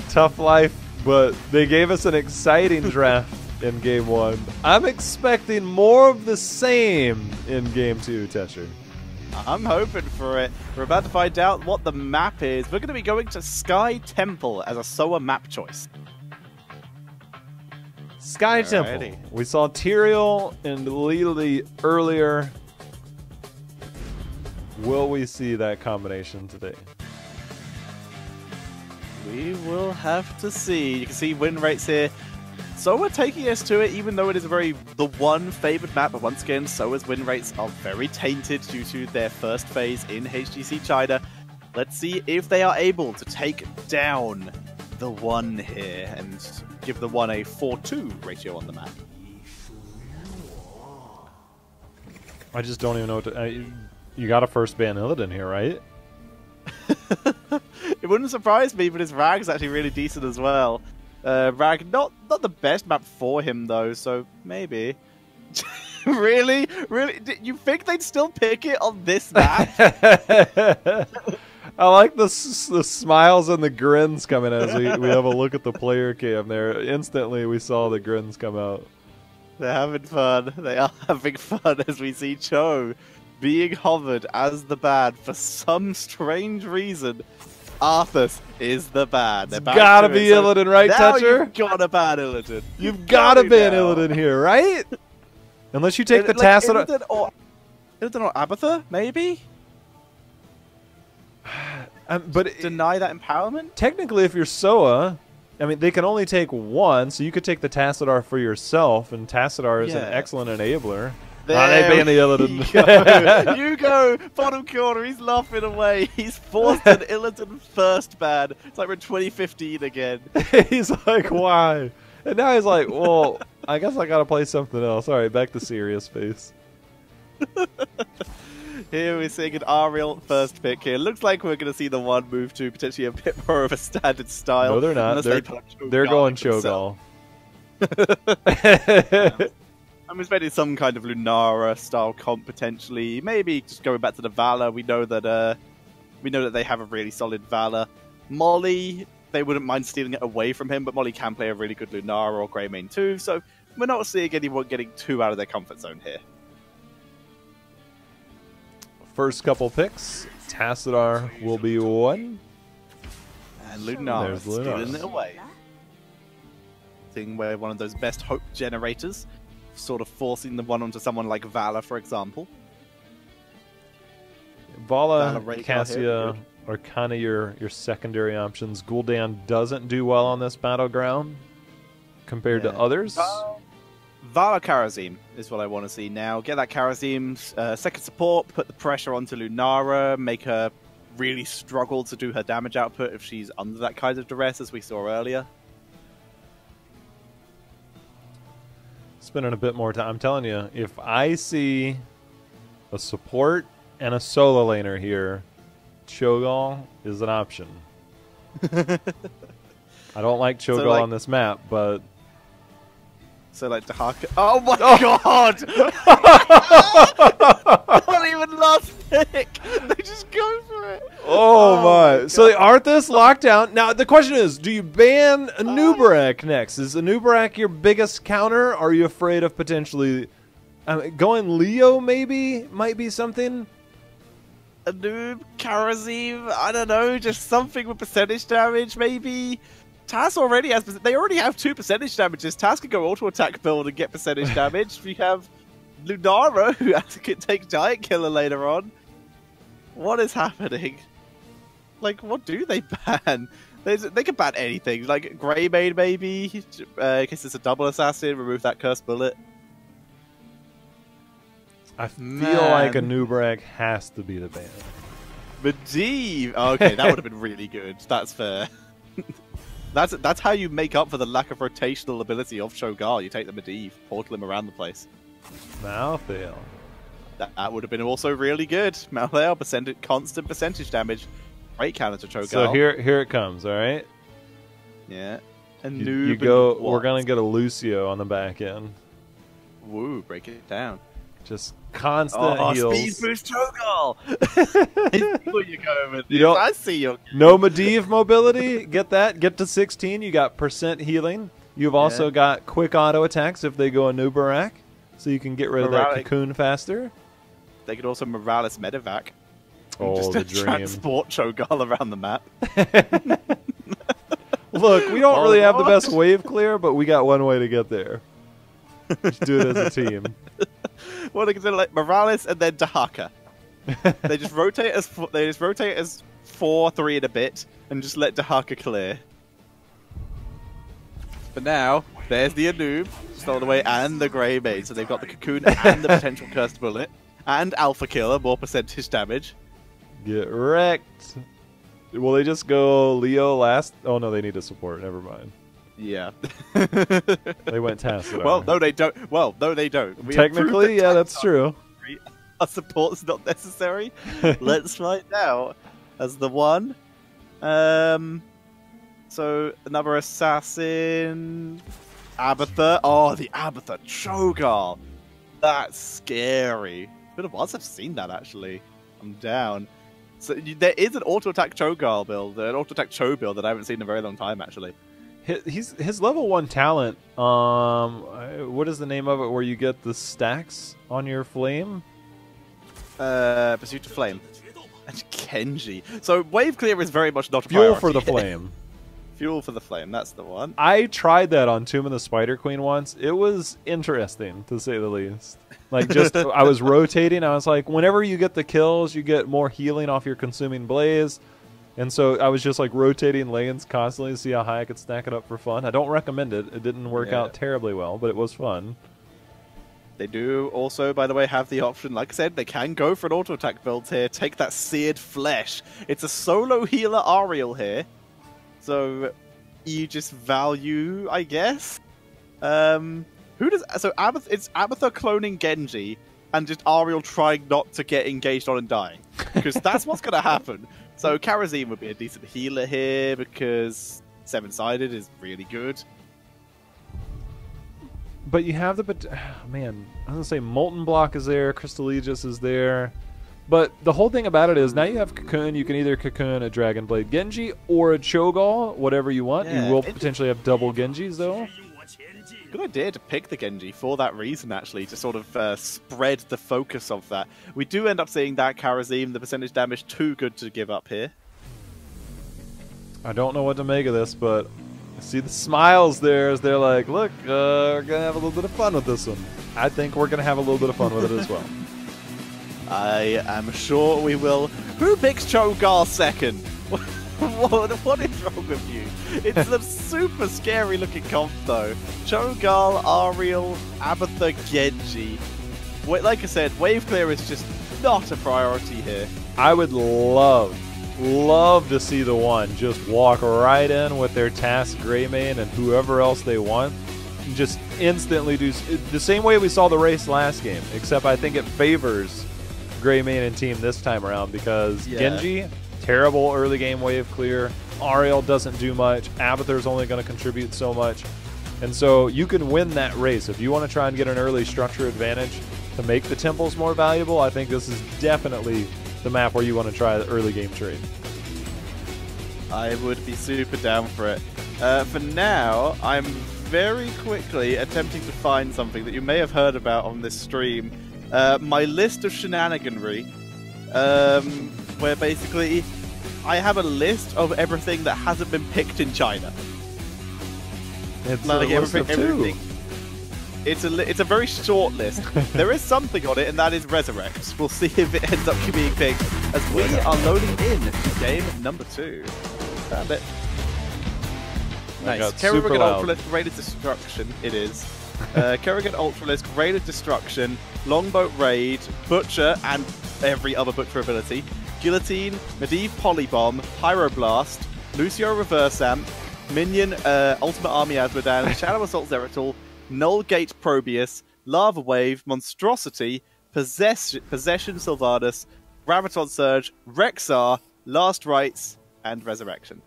Tough life, but they gave us an exciting draft in Game 1. I'm expecting more of the same in Game 2, Tesher. I'm hoping for it. We're about to find out what the map is. We're going to be going to Sky Temple as a SoA map choice. Sky Temple. We saw Tyrael and Lily earlier. Will we see that combination today? We will have to see. You can see win rates here. SoA taking us to it, even though it is the one favored map. But once again, SoA's win rates are very tainted due to their first phase in HGC China. Let's see if they are able to take down TheOne here and give TheOne a 4-2 ratio on the map. I just don't even know what to... you got to first ban Illidan here, right? It wouldn't surprise me, but his Rag's actually really decent as well. Rag, not the best map for him, though, so maybe. Really? Really? You think they'd still pick it on this map? I like the smiles and the grins coming as we have a look at the player cam there. Instantly, we saw the grins come out. They're having fun. They are having fun as we see Cho being hovered as the bad for some strange reason. Arthas is the bad. It's gotta be Illidan, right, Toucher? You've gotta ban Illidan. You've gotta ban Illidan here, right? Unless you take the Tacit... Illidan or Abatha, maybe? But deny that empowerment? Technically, if you're SoA, I mean, they can only take one, so you could take the Tassadar for yourself, and Tassadar is an excellent enabler. They ban the Illidan. You go, bottom corner, he's laughing away. He's forced an Illidan first ban. It's like we're in 2015 again. He's like, why? And now he's like, well, I guess I gotta play something else. Alright, back to serious face. Here we're seeing an Ariel first pick here. Looks like we're going to see TheOne move to potentially a bit more of a standard style. No, they're not. They're going Cho'Gall. I'm expecting some kind of Lunara style comp potentially. Maybe just going back to the Valor. We know that they have a really solid Valor. Molly, they wouldn't mind stealing it away from him, but Molly can play a really good Lunara or Greymane too. So we're not seeing anyone getting too out of their comfort zone here. First couple picks, Tassadar will be one. And Lunara stealing it away. Thing where one of those best hope generators, sort of forcing the one onto someone like Valor, for example. Vala, Cassia are kind of your secondary options. Gul'dan doesn't do well on this battleground compared to others. Vala Karazim is what I want to see now. Get that Karazim second support, put the pressure onto Lunara, make her really struggle to do her damage output if she's under that kind of duress, as we saw earlier. Spending a bit more time. I'm telling you, if I see a support and a solo laner here, Cho'Gall is an option. I don't like Cho'Gall on this map, but... So like Dahaka. Oh my god! Not even last pick. They just go for it. Oh my! So the Arthas lockdown. Now the question is: do you ban Anubarak next? Is Anubarak your biggest counter? Are you afraid of potentially going Leo? Maybe might be something. Anub, Karazim. I don't know. Just something with percentage damage, maybe. Tas already has. They already have 2 percentage damages. Tas can go auto attack build and get percentage damage. We have Lunara who can take Giant Killer later on. What is happening? Like, what do they ban? They can ban anything. Like Greymane maybe. In case it's a double assassin, remove that cursed bullet. I feel like Anubarak has to be the ban. Medivh. Okay, that would have been really good. That's fair. That's how you make up for the lack of rotational ability of Cho'Gall. You take the Medivh, portal him around the place. Malthael. That would have been also really good. Malthael, constant percentage damage. Great counter to Cho'Gall. So here it comes, alright? Yeah. You go, we're going to get a Lucio on the back end. Woo, break it down. Just constant heals. Speed boost Cho'Gall! I see what you're going with. I see you. No Medivh mobility. Get that. Get to 16. You got % healing. You've also got quick auto attacks if they go a Nubarak, so you can get rid of that cocoon faster. They could also Morales Medivac. Oh, just the dream. Transport Cho'Gall around the map. Look, we don't really have the best wave clear, but we got one way to get there. Let's do it as a team. Well, they consider like Morales and then Dahaka. They just rotate as 4, 3 and a bit, and just let Dahaka clear. But now there's the Anub stolen away and the Grey Maid, so they've got the Cocoon and the potential Cursed Bullet and Alpha Killer, more percentage damage. Get wrecked. Will they just go Leo last? Oh no, they need a support. Never mind. Yeah. They went Tassadar. Well, no, they don't. Well, no, they don't. Technically, yeah, that's true. A support's not necessary. Let's find out. As the one. So another assassin. Abatha. Oh, the Abatha Cho'Gall. That's scary. It's been a while since I've seen that actually. I'm down. So there is an auto attack Cho'Gall build, an auto attack Cho build that I haven't seen in a very long time actually. His level 1 talent. What is the name of it? Where you get the stacks on your flame? Pursuit to Flame. And Genji. So wave clear is very much not a Fuel priority. for the flame. Fuel for the flame. That's the one. I tried that on Tomb of the Spider Queen once. It was interesting, to say the least. Like, just I was rotating. I was like, whenever you get the kills, you get more healing off your consuming blaze. And so I was just like rotating lanes constantly to see how high I could stack it up for fun. I don't recommend it. It didn't work out terribly well, but it was fun. They do also, by the way, have the option, like I said, they can go for an auto attack build here. Take that Seared Flesh. It's a solo healer Ariel here. So you just value, I guess. Who does so Abath? It's Abatha cloning Genji and just Ariel trying not to get engaged on and dying, because that's what's gonna happen. So Karazim would be a decent healer here because 7-sided is really good. But you have the man. I was gonna say Molten Block is there, Crystal Aegis is there, but the whole thing about it is now you have Cocoon. You can either Cocoon a Dragon Blade Genji or a Cho'Gall, whatever you want. Yeah, you will potentially have double Genjis though. Good idea to pick the Genji for that reason, actually, to sort of spread the focus of that. We do end up seeing that Karazim, the percentage damage, too good to give up here. I don't know what to make of this, but I see the smiles there as they're like, look, we're going to have a little bit of fun with this one. I think we're going to have a little bit of fun with it as well. I am sure we will. Who picks Cho'Gall second? What is wrong with you? It's a super scary looking comp though. Cho'Gall, Ariel, Abatha, Genji. Like I said, wave clear is just not a priority here. I would love to see TheOne just walk right in with their task Greymane and whoever else they want. Just instantly do the same way we saw the race last game, except I think it favors Greymane and team this time around because Genji, terrible early game wave clear. Ariel doesn't do much. Abathar's only going to contribute so much. And so you can win that race. If you want to try and get an early structure advantage to make the temples more valuable, I think this is definitely the map where you want to try the early game trade. I would be super down for it. For now, I'm very quickly attempting to find something that you may have heard about on this stream. My list of shenaniganry, where basically I have a list of everything that hasn't been picked in China. It's like everything. It's a very short list. There is something on it, and that is Resurrect. We'll see if it ends up being picked as we are loading in game number 2. Found it. Nice. Kerrigan Ultralisk, Rated Destruction. It is. Kerrigan Ultralisk, Rated Destruction, Longboat Raid, Butcher, and every other Butcher ability. Guillotine, Medivh Polybomb, Pyroblast, Lucio Reverse Amp, Minion, Ultimate Army Asmodan, Shadow Assault Zeratul, Null Gate Probius, Lava Wave, Monstrosity, Possession Sylvanas, Graviton Surge, Rexar, Last Rites, and Resurrection.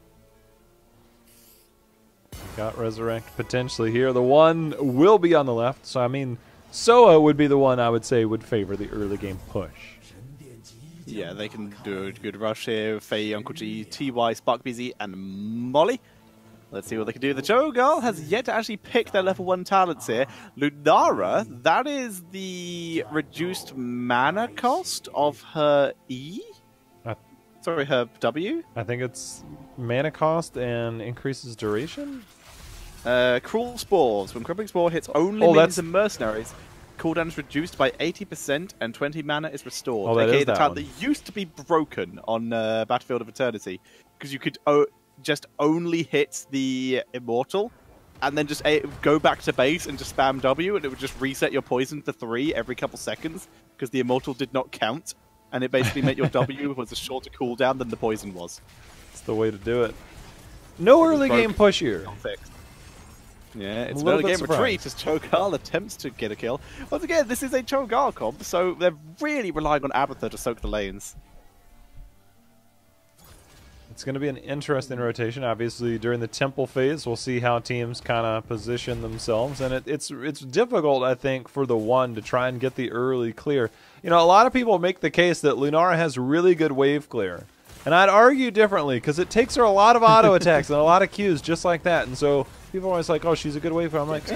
Got Resurrect potentially here. TheOne will be on the left, so I mean, SoA would be the one I would say would favor the early game push. Yeah, they can do a good rush here. Faye, Uncle G, TY, Spark BZ, and Molly. Let's see what they can do. The Cho'Gall has yet to actually pick their level 1 talents here. Lunara, that is the reduced mana cost of her E? Sorry, her W? I think it's mana cost and increases duration? Cruel Spores. When Crippling Spore hits only minions and mercenaries, cooldown is reduced by 80% and 20 mana is restored. Oh, that is the that talent one. that used to be broken on Battlefield of Eternity, because you could just only hit the Immortal and then just go back to base and just spam W, and it would just reset your poison to 3 every couple seconds because the Immortal did not count, and it basically meant your W was a shorter cooldown than the poison was. It's the way to do it. No early game push here. Yeah, it's an early game retreat as Cho'Gall attempts to get a kill. Once again, this is a Cho'Gall comp, so they're really relying on Abathur to soak the lanes. It's going to be an interesting rotation. Obviously, during the Temple phase, we'll see how teams kind of position themselves, and it's difficult, I think, for the One to try and get the early clear. You know, a lot of people make the case that Lunara has really good wave clear, and I'd argue differently because it takes her a lot of auto attacks and a lot of Qs just like that, and so people are always like, "Oh, she's a good wave clear." I'm like,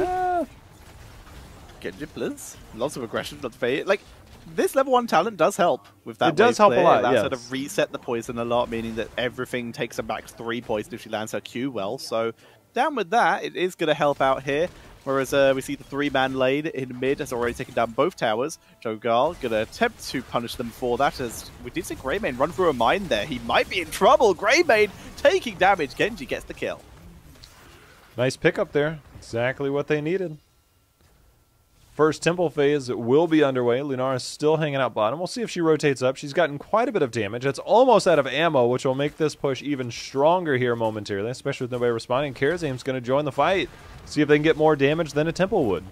Genji, please. Lots of aggression, not fair. Like, this level 1 talent does help with that. It does help a lot, It allows yes. her to reset the poison a lot, meaning that everything takes her back to 3 poison if she lands her Q well. So, down with that, it is going to help out here. Whereas we see the 3-man lane in mid has already taken down both towers. Cho'Gall going to attempt to punish them for that, as we did see Greymane run through a mine there. He might be in trouble. Greymane taking damage. Genji gets the kill. nice pickup there. Exactly what they needed. First Temple phase will be underway. Lunara's still hanging out bottom. We'll see if she rotates up. She's gotten quite a bit of damage. It's almost out of ammo, which will make this push even stronger here momentarily, especially with nobody responding. Karazim's going to join the fight. See if they can get more damage than a Temple would.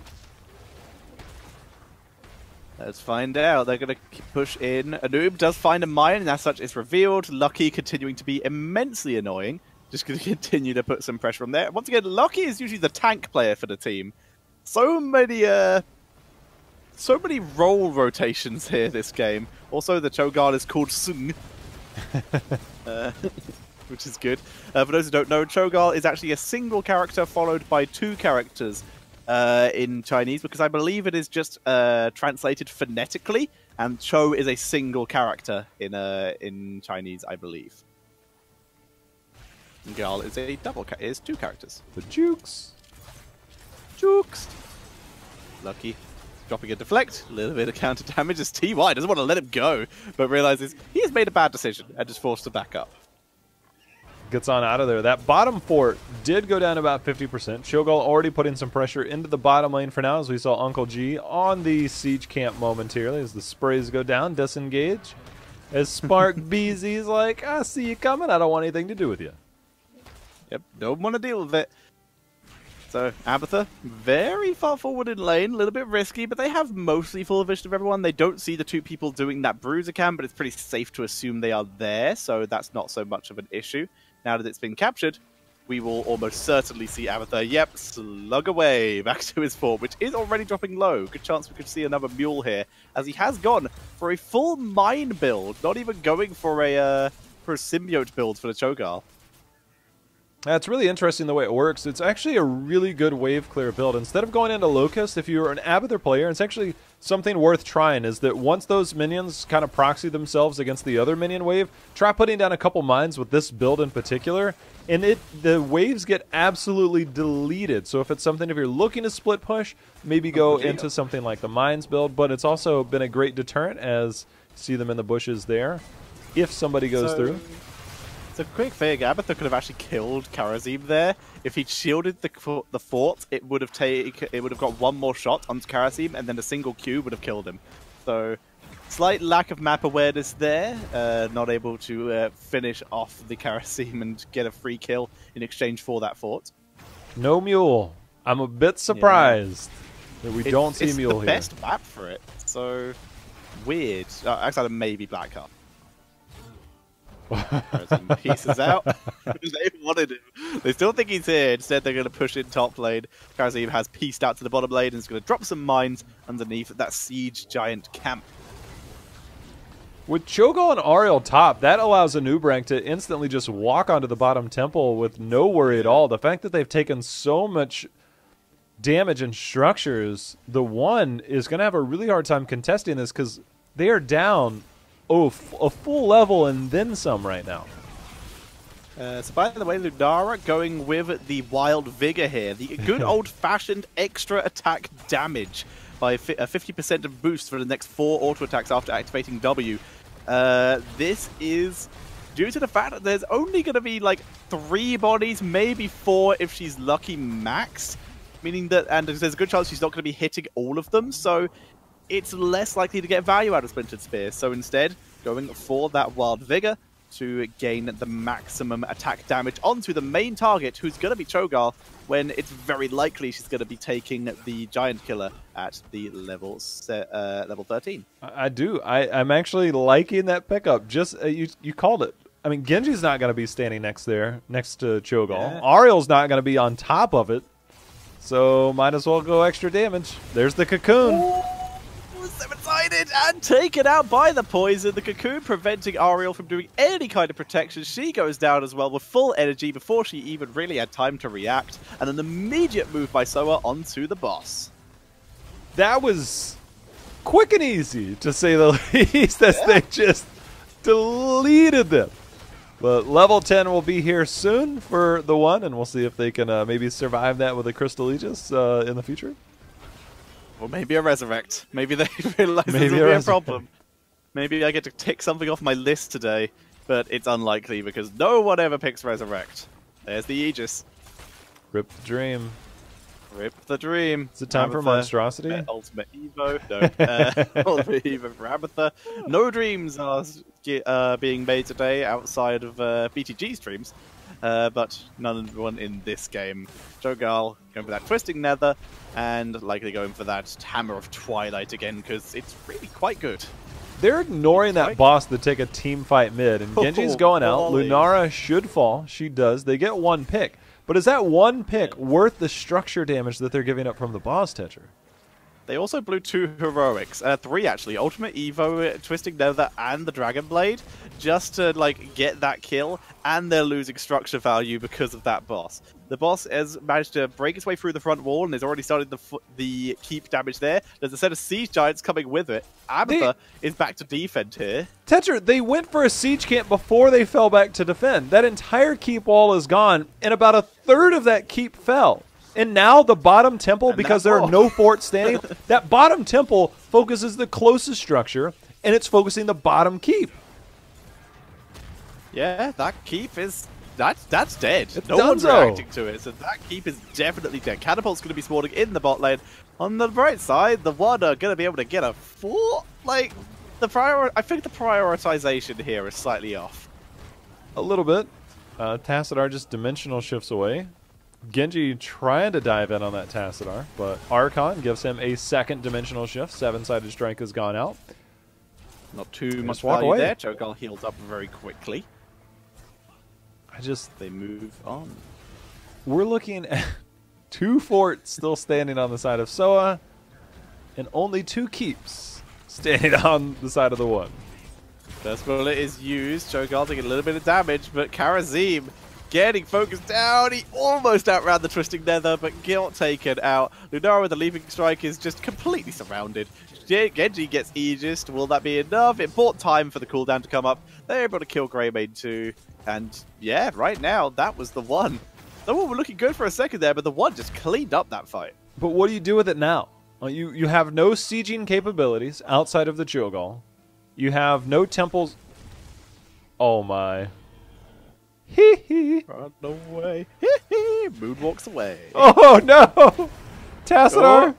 Let's find out. They're going to push in. Anub does find a mine, and as such it's revealed. Lucky continuing to be immensely annoying. Just going to continue to put some pressure on there. Once again, Lucky is usually the tank player for the team. So many role rotations here this game. Also, the Cho'Gall is called Sung, which is good. For those who don't know, Cho'Gall is actually a single character followed by 2 characters in Chinese, because I believe it is just translated phonetically, and Cho is a single character in Chinese, I believe. And Gal is is 2 characters. The Jukes. Jukes. Lucky. Dropping a deflect, a little bit of counter damage as TY doesn't want to let him go, but realizes he has made a bad decision and is forced to back up. Gets on out of there. That bottom fort did go down about 50%. Cho'Gall already putting some pressure into the bottom lane for now, as we saw Uncle G on the siege camp momentarily as the sprays go down, disengage. As Spark BZ's like, I see you coming, I don't want anything to do with you. Yep, don't want to deal with it. So, Abathur, very far forward in lane, a little bit risky, but they have mostly full vision of everyone. They don't see the 2 people doing that bruiser cam, but it's pretty safe to assume they are there, so that's not so much of an issue. Now that it's been captured, we will almost certainly see Abathur, yep, slug away back to his fort, which is already dropping low. Good chance we could see another mule here, as he has gone for a full mine build, not even going for a symbiote build for the Cho'Gall. That's really interesting the way it works. It's actually a really good wave clear build. Instead of going into Locust, if you're an Abathur player, it's actually something worth trying, is that once those minions kind of proxy themselves against the other minion wave, try putting down a couple mines with this build in particular, and the waves get absolutely deleted. So if it's something, if you're looking to split push, maybe go into something like the mines build, but it's also been a great deterrent, as you see them in the bushes there, if somebody goes through. So quick fig, Abathur could have actually killed Karazim there. If he'd shielded the fort, it would have got 1 more shot onto Karazim, and then a single Q would have killed him. So slight lack of map awareness there, not able to finish off the Karazim and get a free kill in exchange for that fort. No mule. I'm a bit surprised that we don't see mule here. It's the best map for it, so weird. Outside of maybe Black Cup. Pieces out. They wanted him. They still think he's here. Instead, they're going to push in top lane. Karazim has pieced out to the bottom lane and is going to drop some mines underneath that siege giant camp. With Cho'Gall and Ariel top, that allows a Noob to instantly just walk onto the bottom temple with no worry at all. The fact that they've taken so much damage and structures, TheOne is going to have a really hard time contesting this because they are down a full level and then some right now. So by the way, Lunara going with the Wild Vigor here. The good old-fashioned extra attack damage by a 50% boost for the next 4 auto attacks after activating W. This is due to the fact that there's only going to be like 3 bodies, maybe 4 if she's lucky max. Meaning that, and there's a good chance she's not going to be hitting all of them, so it's less likely to get value out of Splintered Spear. So instead, going for that Wild Vigor to gain the maximum attack damage onto the main target, who's going to be Cho'Gall, when it's very likely she's going to be taking the Giant Killer at the level 13. I do. I'm actually liking that pickup. Just you called it. I mean, Genji's not going to be standing next to Cho'Gall. Yeah. Ariel's not going to be on top of it. So might as well go extra damage. There's the cocoon. Ooh, seven-sided and taken out by the poison. The cocoon preventing Ariel from doing any kind of protection. She goes down as well with full energy before she even really had time to react. And an immediate move by SoA onto the boss. That was quick and easy, to say the least, as they just deleted them. But level 10 will be here soon for TheOne, and we'll see if they can maybe survive that with a Crystal Aegis in the future. Or maybe a Resurrect. Maybe they realize this will be a problem. Maybe I get to tick something off my list today, but it's unlikely because no one ever picks Resurrect. There's the Aegis. Rip the dream. Rip the dream. Is it time for Monstrosity? Ultimate Evo. No. Ultimate Evo for Abatha. No dreams are being made today outside of BTG streams, but none in this game. Cho'Gall going for that Twisting Nether, and likely going for that Hammer of Twilight again, because it's really quite good. They're ignoring that boss to take a team fight mid, and Genji's going out. Lunara should fall. She does. They get 1 pick. But is that 1 pick worth the structure damage that they're giving up from the boss, Tetra? They also blew 2 heroics, 3 actually, Ultimate Evo, Twisting Nether, and the Dragon Blade, just to like get that kill, and they're losing structure value because of that boss. The boss has managed to break its way through the front wall and has already started the keep damage there. There's a set of siege giants coming with it. Abatha is back to defend here. Tetra, they went for a siege camp before they fell back to defend. That entire keep wall is gone, and about a third of that keep fell. And now the bottom temple, because there are no forts standing, that bottom temple focuses the closest structure, and it's focusing the bottom keep. Yeah, that keep is... That's dead. It's no one's reacting to it, so that keep is definitely dead. Catapult's going to be spawning in the bot lane. On the bright side, TheOne are going to be able to get a full... Like, I think the prioritization here is slightly off. A little bit. Tassadar just dimensional shifts away. Genji trying to dive in on that Tassadar, but Archon gives him a second dimensional shift. 7-sided strike has gone out. Not too much value there. Cho'Gall heals up very quickly. They move on. We're looking at 2 forts still standing on the side of SoA, and only 2 keeps standing on the side of TheOne. First bullet is used. Cho'Gall taking a little bit of damage, but Karazim getting focused down. He almost outran the Twisting Nether, but got taken out. Lunara with the Leaping Strike is just completely surrounded. Genji gets Aegis. Will that be enough? It bought time for the cooldown to come up. They're able to kill Greymane too. And yeah, right now, that was TheOne. TheOne were looking good for a second there, but TheOne just cleaned up that fight. But what do you do with it now? Well, you have no sieging capabilities outside of the Cho'Gall. You have no temples. Oh my. Hee hee. Run away. Hee hee. Moon walks away. Oh no. Tassadar.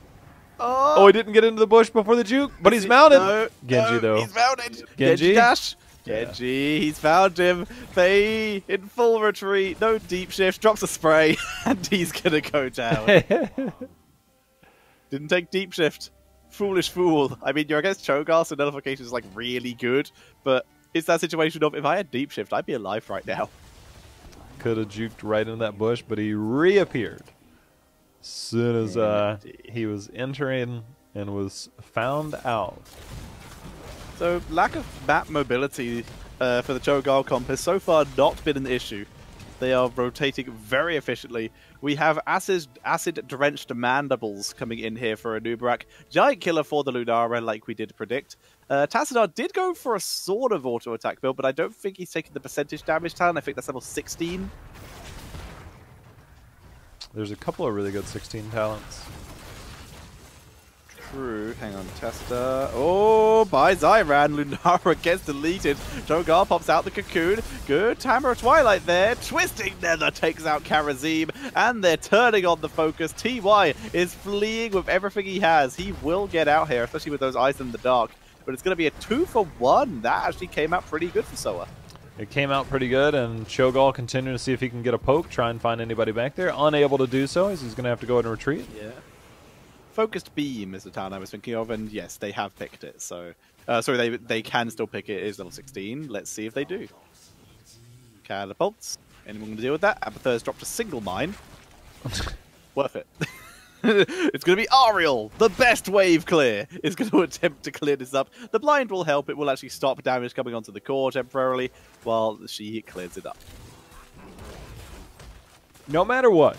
Oh, he didn't get into the bush before the juke, but he's mounted. No, Genji, though. He's mounted. Genji dash. Genji, he's found him. Faye in full retreat. No deep shift. Drops a spray, and he's going to go down. Didn't take deep shift. Foolish fool. I mean, you're against Cho'Gall, so nullification is like really good, but it's that situation of if I had deep shift, I'd be alive right now. Could have juked right into that bush, but he reappeared as soon as he was entering and was found out. So lack of map mobility for the Cho'Gall comp has so far not been an issue. They are rotating very efficiently. We have acid-drenched mandibles coming in here for a Nubarak. Giant killer for the Lunara, like we did predict. Tassadar did go for a sort of auto-attack build, but I don't think he's taking the percentage damage talent. I think that's level 16. There's a couple of really good 16 talents. True. Hang on, Testa. Oh, by Zyran. Lunara gets deleted. Cho'Gall pops out the cocoon. Good Tamara Twilight there. Twisting Nether takes out Karazim. And they're turning on the focus. TY is fleeing with everything he has. He will get out here, especially with those eyes in the dark. But it's going to be a 2-for-1. That actually came out pretty good for SoA. It came out pretty good, and Cho'Gall continuing to see if he can get a poke, try and find anybody back there. Unable to do so, as he's going to have to go ahead and retreat. Yeah. Focused Beam is the talent I was thinking of, and yes, they have picked it. So, sorry, they can still pick it. It is level 16. Let's see if they do. Catapults. Anyone going to deal with that? Abathur's dropped a single mine. Worth it. It's going to be Ariel, the best wave clear, is going to attempt to clear this up. The blind will help. It will actually stop damage coming onto the core temporarily while she clears it up. No matter what,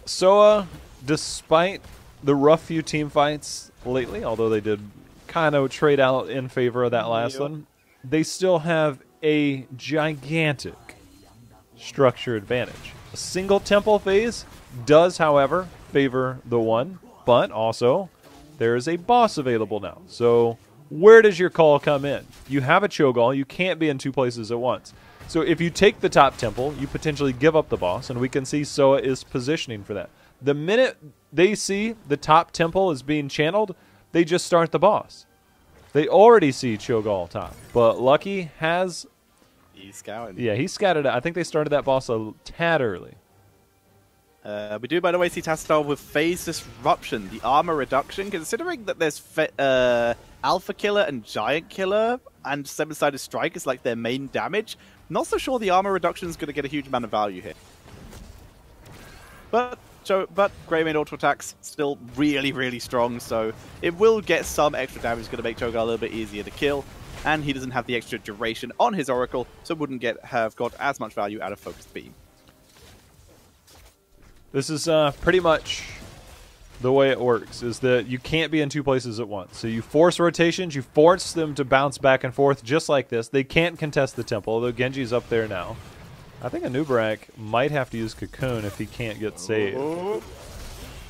SoA, despite the rough few team fights lately, although they did kind of trade out in favor of that last one, they still have a gigantic structure advantage. A single temple phase does, however, favor TheOne, but also there is a boss available now. So where does your call come in? You have a Cho'Gall. You can't be in two places at once. So if you take the top temple, you potentially give up the boss, and we can see SoA is positioning for that. The minute they see the top temple is being channeled, they just start the boss. They already see Cho'Gall top, but Lucky has... He's scouting. Yeah, he scouted it. I think they started that boss a tad early. We do, by the way, see Tassadar with Phase Disruption, the armor reduction, considering that there's Alpha Killer and Giant Killer, and Seven-Sided Strike is like their main damage. Not so sure the armor reduction is going to get a huge amount of value here. But Greymane auto attacks still really, really strong, so it will get some extra damage. It's going to make Cho'Gall a little bit easier to kill, and he doesn't have the extra duration on his Oracle, so wouldn't have got as much value out of Focused Beam. This is pretty much the way it works, is that you can't be in two places at once. So you force rotations, you force them to bounce back and forth just like this. They can't contest the temple, although Genji's up there now. I think a Nubarak might have to use Cocoon if he can't get saved. Oh.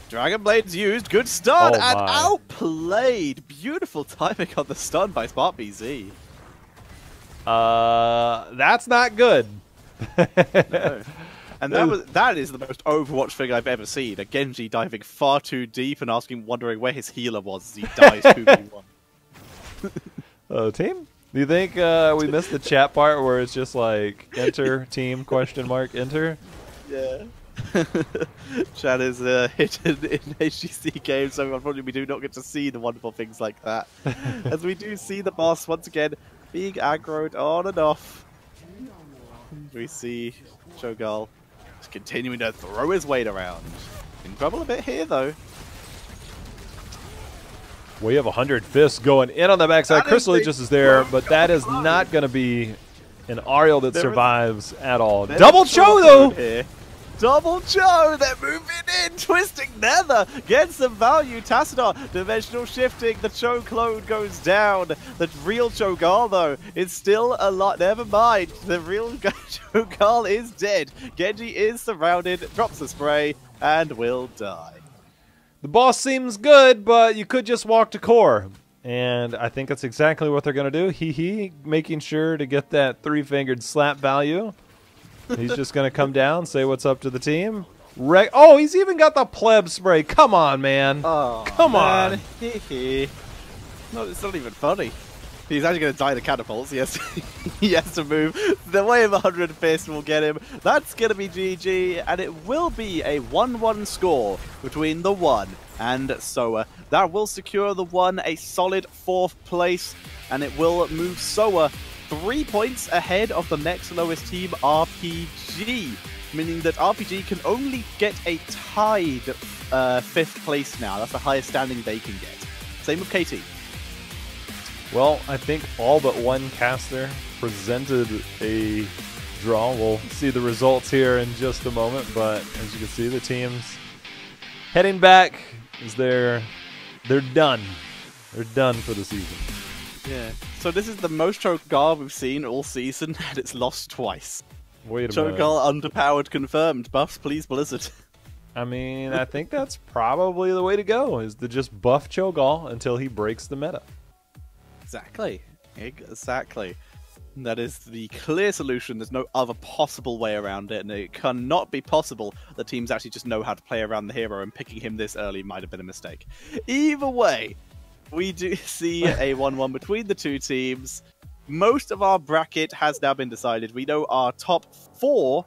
Dragon Blade's used. Good stun and outplayed. Beautiful timing on the stun by Smart BZ. That's not good. No. And that is the most Overwatch thing I've ever seen. A Genji diving far too deep and wondering where his healer was as he dies 2v1. Team? Do you think we missed the chat part where it's just like, enter team, question mark, enter? Yeah. Chat is hidden in HGC games, so unfortunately we do not get to see the wonderful things like that. As we do see the boss once again being aggroed on and off. We see Cho'Gall just continuing to throw his weight around. In trouble a bit here though. We have 100 fists going in on the backside. Crystal Aegis is there, but that is not going to be an Ariel that survives at all. Double Cho, though! Here. Double Cho! They're moving in! Twisting Nether! Gets some value. Tassadar, dimensional shifting. The Cho clone goes down. The real Cho'Gall, though, is still alive. Never mind. The real Cho'Gall is dead. Genji is surrounded, drops the spray, and will die. The boss seems good, but you could just walk to core. And I think that's exactly what they're going to do. Hee, making sure to get that three-fingered slap value. He's just going to come down, say what's up to the team. Oh, he's even got the pleb spray. Come on, man. Oh, come on. No, it's not even funny. He's actually going to die to catapults. He has to move. The way of 100 fists will get him. That's going to be GG, and it will be a 1-1 score between TheOne and SoA. That will secure TheOne a solid 4th place, and it will move SoA 3 points ahead of the next lowest team, RPG, meaning that RPG can only get a tied 5th place now. That's the highest standing they can get. Same with KT. Well, I think all but one caster presented a draw. We'll see the results here in just a moment, but as you can see, the teams heading back as they're done. They're done for the season. Yeah. So this is the most Cho'Gath we've seen all season, and it's lost twice. Wait a minute. Cho'Gath underpowered confirmed. Buffs, please, Blizzard. I mean, I think that's probably the way to go, is to just buff Cho'Gath until he breaks the meta. Exactly. That is the clear solution. There's no other possible way around it, and it cannot be possible that teams actually just know how to play around the hero, and picking him this early might have been a mistake. Either way, we do see a 1-1 between the two teams. Most of our bracket has now been decided. We know our top 4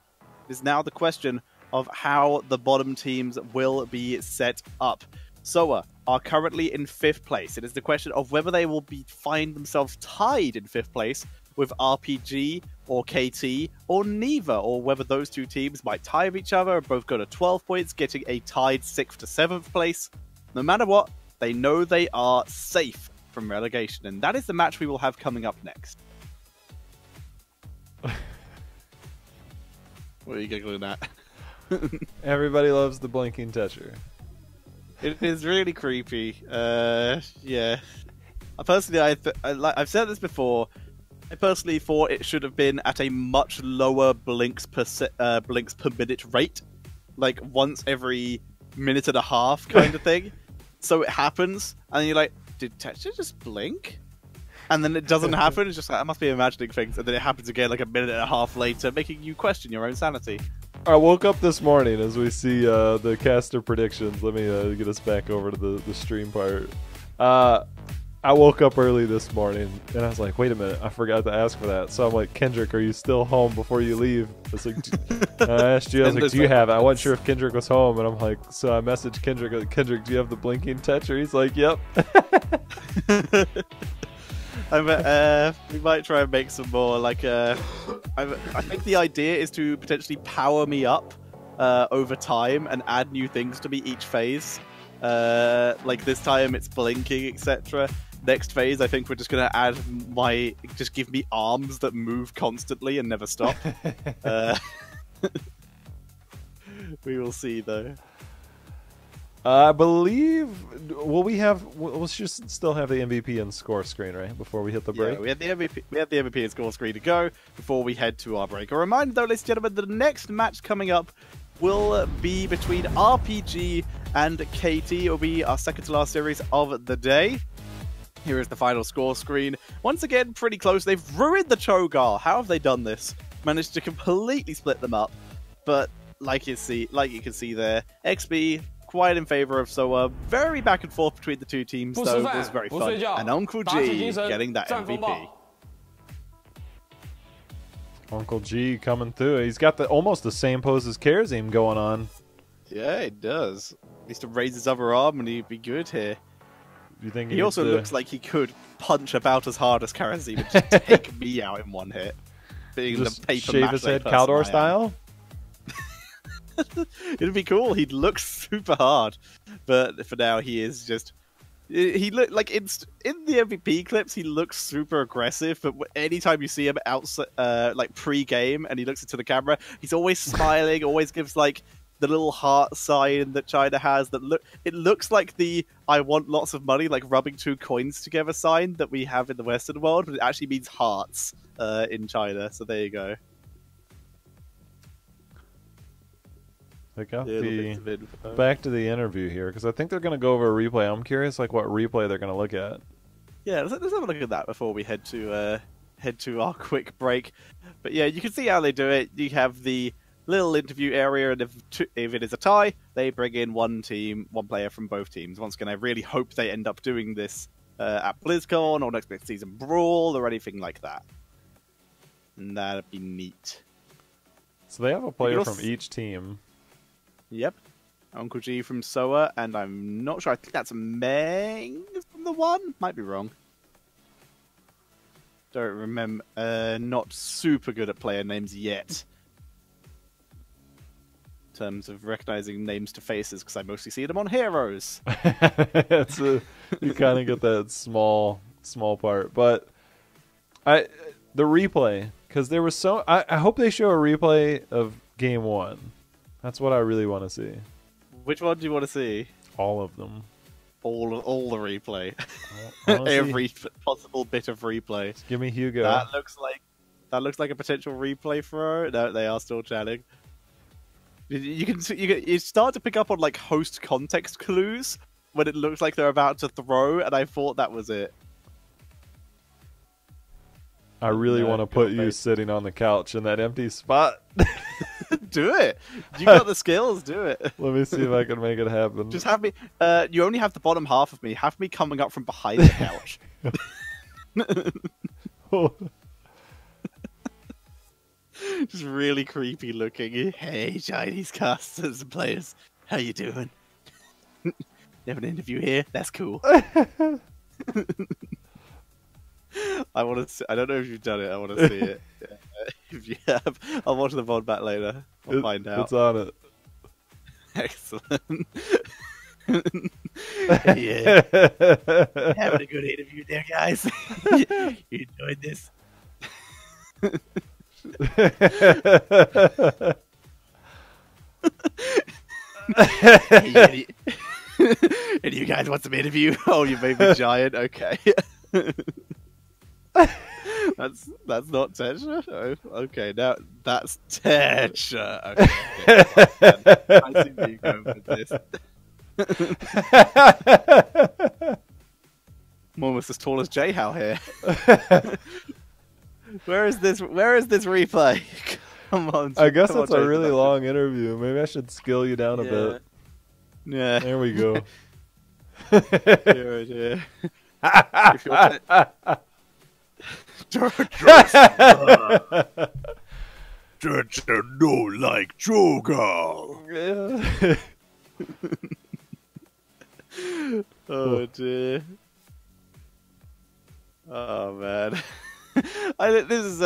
is now the question of how the bottom teams will be set up. SoA are currently in 5th place. It is the question of whether they will find themselves tied in 5th place with RPG or KT or neither, or whether those two teams might tie with each other and both go to 12 points, getting a tied 6th to 7th place. No matter what, they know they are safe from relegation, and that is the match we will have coming up next. What are you giggling at? Everybody loves the blinking Tetcher. It is really creepy. Yeah. Personally, I've said this before. I personally thought it should have been at a much lower blinks per minute rate, like once every minute and a half kind of thing. So it happens, and you're like, "Did Tetcher just blink?" And then it doesn't happen. It's just like, I must be imagining things, and then it happens again like a minute and a half later, making you question your own sanity. I woke up this morning as we see the caster predictions. Let me get us back over to the stream part. I woke up early this morning, and I was like, wait a minute, I forgot to ask for that. So I'm like, Kendrick, are you still home before you leave? It's like, I asked you, I was like, do you have it? I wasn't sure if Kendrick was home, and I'm like, so I messaged Kendrick, like, Kendrick, do you have the blinking Tetcher? He's like, yep. We might try and make some more, like, I think the idea is to potentially power me up over time and add new things to me each phase. Like this time it's blinking, etc. Next phase, I think we're just going to add just give me arms that move constantly and never stop. We will see, though. I believe, we'll just still have the MVP and score screen, right, before we hit the break? Yeah, we have the MVP and score screen to go before we head to our break. A reminder, though, ladies and gentlemen, the next match coming up will be between RPG and KT. It will be our second to last series of the day. Here is the final score screen. Once again, pretty close. They've ruined the Cho'Gath. How have they done this? Managed to completely split them up. But like you can see there, XB quite in favor of SoA. Very back and forth between the two teams, though. It was very fun. And Uncle G getting that MVP. Uncle G coming through. He's got almost the same pose as Karazim going on. Yeah, he does. He needs to raise his other arm and he'd be good here. Do you think he also looks like he could punch about as hard as Karazim and just take me out in one hit. Being just the paper shave his head Kaldor style? It'd be cool. He'd look super hard. But for now, he is just... He look like in the MVP clips, he looks super aggressive. But anytime you see him outside, like pre-game, and he looks into the camera, he's always smiling. Always gives like the little heart sign that China has. It looks like the "I want lots of money," like rubbing two coins together sign that we have in the Western world, but it actually means hearts in China. So there you go. Back to the interview here, because I think they're going to go over a replay. I'm curious, like, what replay they're going to look at. Yeah, let's have a look at that before we head to our quick break. But yeah, you can see how they do it. You have the little interview area, and if it is a tie, they bring in one player from both teams. Once again, I really hope they end up doing this at BlizzCon or next season Brawl or anything like that. And that'd be neat. So they have a player from each team. Yep. Uncle G from SoA, and I'm not sure. I think that's Meng from TheOne. Might be wrong. Don't remember. Not super good at player names yet. In terms of recognizing names to faces, because I mostly see them on heroes. You kind of get that small part, but the replay, because there was so. I hope they show a replay of game 1. That's what I really want to see. Which one do you want to see? All of them. All the replay. Every possible bit of replay. Just give me Hugo. That looks like a potential replay throw. No, they are still chatting. You start to pick up on like host context clues when it looks like they're about to throw, and I thought that was it. I really want to put you sitting on the couch in that empty spot. Do it. You got the skills. Do it. Let me see if I can make it happen. Just have me. You only have the bottom half of me. Have me coming up from behind the couch. Just really creepy looking. Hey, Chinese casters and players, how you doing? You have an interview here? That's cool. I want to. I don't know if you've done it. I want to see it. If you have, I'll watch the VOD back later. I'll find out. It's on it. Excellent. Yeah. Having a good interview there, guys. You enjoyed this? Hey, and you guys want some interview? Oh, you made me giant. Okay. That's not Tetra? Oh, okay, now that's Tetra. Okay, I see where you're going with this. I'm almost as tall as J-How here. Where is this replay? Come on. I guess that's a really long interview. Maybe I should skill you down a bit. Yeah. There we go. Here. If you're no like Jogar. Oh dear. Oh man. This is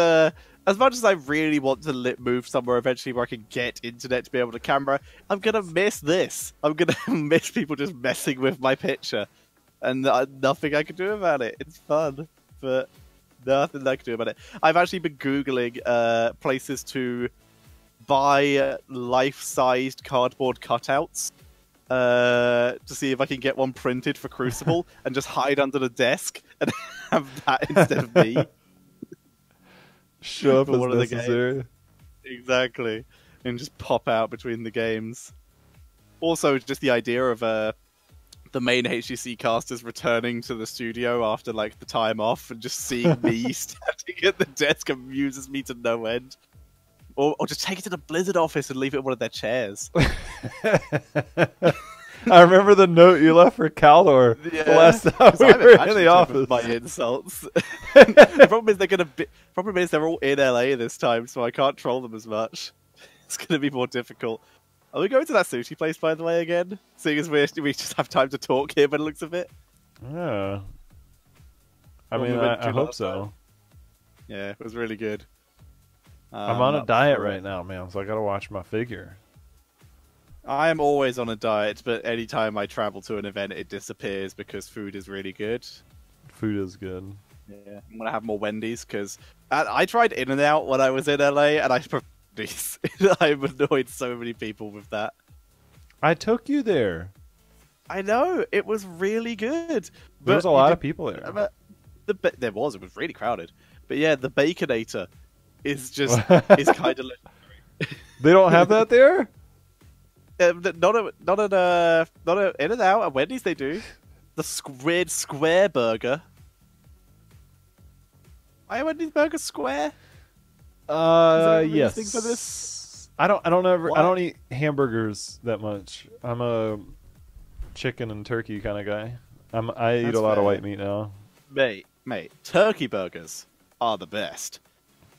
as much as I really want to move somewhere eventually where I can get internet to be able to camera, I'm gonna miss this. I'm gonna miss people just messing with my picture, and nothing I can do about it. It's fun, but nothing I can do about it. I've actually been Googling places to buy life-sized cardboard cutouts to see if I can get one printed for Crucible and just hide under the desk and have that instead of me. Show up as necessary. Exactly. And just pop out between the games. Also, just the idea of the main HGC casters returning to the studio after like the time off and just seeing me standing at the desk amuses me to no end. Or just take it to the Blizzard office and leave it in one of their chairs. I remember the note you left for Caldor the last time we were in the office. My insults. The problem is they're all in LA this time, so I can't troll them as much. It's going to be more difficult. Are we going to that sushi place, by the way, again? Seeing as we just have time to talk here by the looks of it. Yeah. I hope so. Yeah, it was really good. I'm on a diet right now, man, so I got to watch my figure. I am always on a diet, but anytime I travel to an event, it disappears because food is really good. Food is good. Yeah, I'm gonna have more Wendy's because I tried In-N-Out when I was in LA, and I prefer Wendy's. I've annoyed so many people with that. I took you there. I know it was really good. There was a lot of people there. It was really crowded. But yeah, the Baconator is just is kind of. They don't have that there. Not at In-N-Out. At Wendy's they do. The weird square burger. Why are Wendy's burgers square? Yes. For this? I don't eat hamburgers that much. I'm a chicken and turkey kind of guy. I eat a lot of white meat now. Mate, turkey burgers are the best.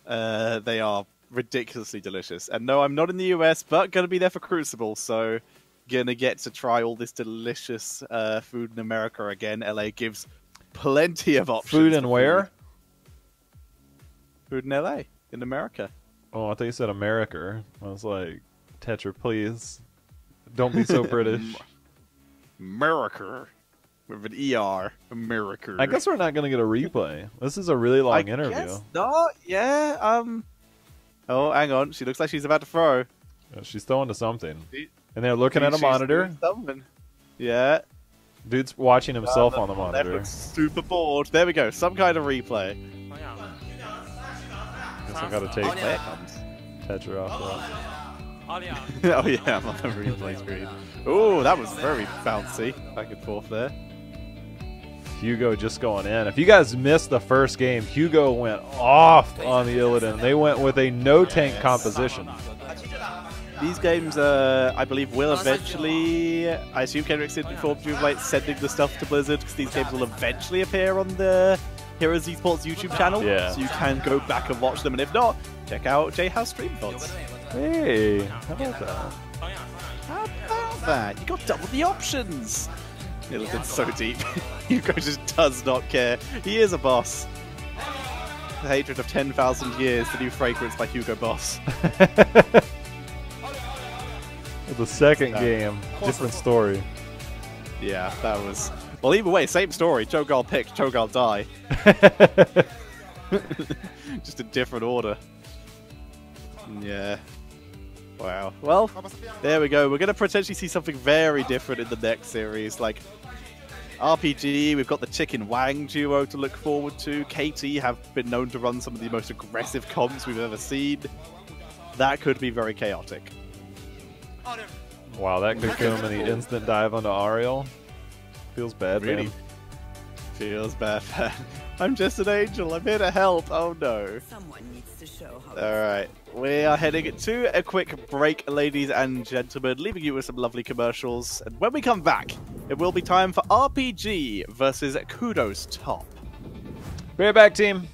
They are ridiculously delicious. And no, I'm not in the US, but gonna be there for Crucible, so gonna get to try all this delicious food in America again. LA gives plenty of options. Food and where? Food in LA, in America. Oh, I thought you said America. I was like, Tetra, please. Don't be so British. America. With an ER. America. I guess we're not going to get a replay. This is a really long interview. Guess not. Yeah. Oh, hang on. She looks like she's about to throw. She's throwing to something. And they're looking at a monitor. Yeah. Dude's watching himself on the monitor. Looks super bored. There we go. Some kind of replay. Guess I gotta take There it comes. Tetra off Oh yeah, I'm on the replay screen. Oh, that was very bouncy. Back and forth there. Hugo just going in. If you guys missed the first game, Hugo went off on the Illidan. They went with a no-tank composition. These games, I believe, will eventually... I assume Kendrick's informed you of like, sending the stuff to Blizzard, because these games will eventually appear on the Heroes Esports YouTube channel. Yeah. So you can go back and watch them, and if not, check out J-House Stream Thoughts. Hey, how about that? How about that? You got double the options! Illidan's so deep. Hugo just does not care. He is a boss. The hatred of 10,000 years, the new fragrance by Hugo Boss. The second game, different story. Yeah, that was... Well, either way, same story. Cho'Gall pick, Cho'Gall die. Just a different order. Yeah. Wow. Well, there we go. We're going to potentially see something very different in the next series. Like, RPG, we've got the Chicken Wang duo to look forward to. KT have been known to run some of the most aggressive comps we've ever seen. That could be very chaotic. Wow, that Cocoon and the instant dive onto Ariel. Feels bad, Really? man. Feels bad, man. I'm just an angel. I'm here to help. Oh, no. Someone needs to show how. Alright, we are heading to a quick break, ladies and gentlemen, leaving you with some lovely commercials. And when we come back, it will be time for RPG versus Kudos Top. Be right back, team.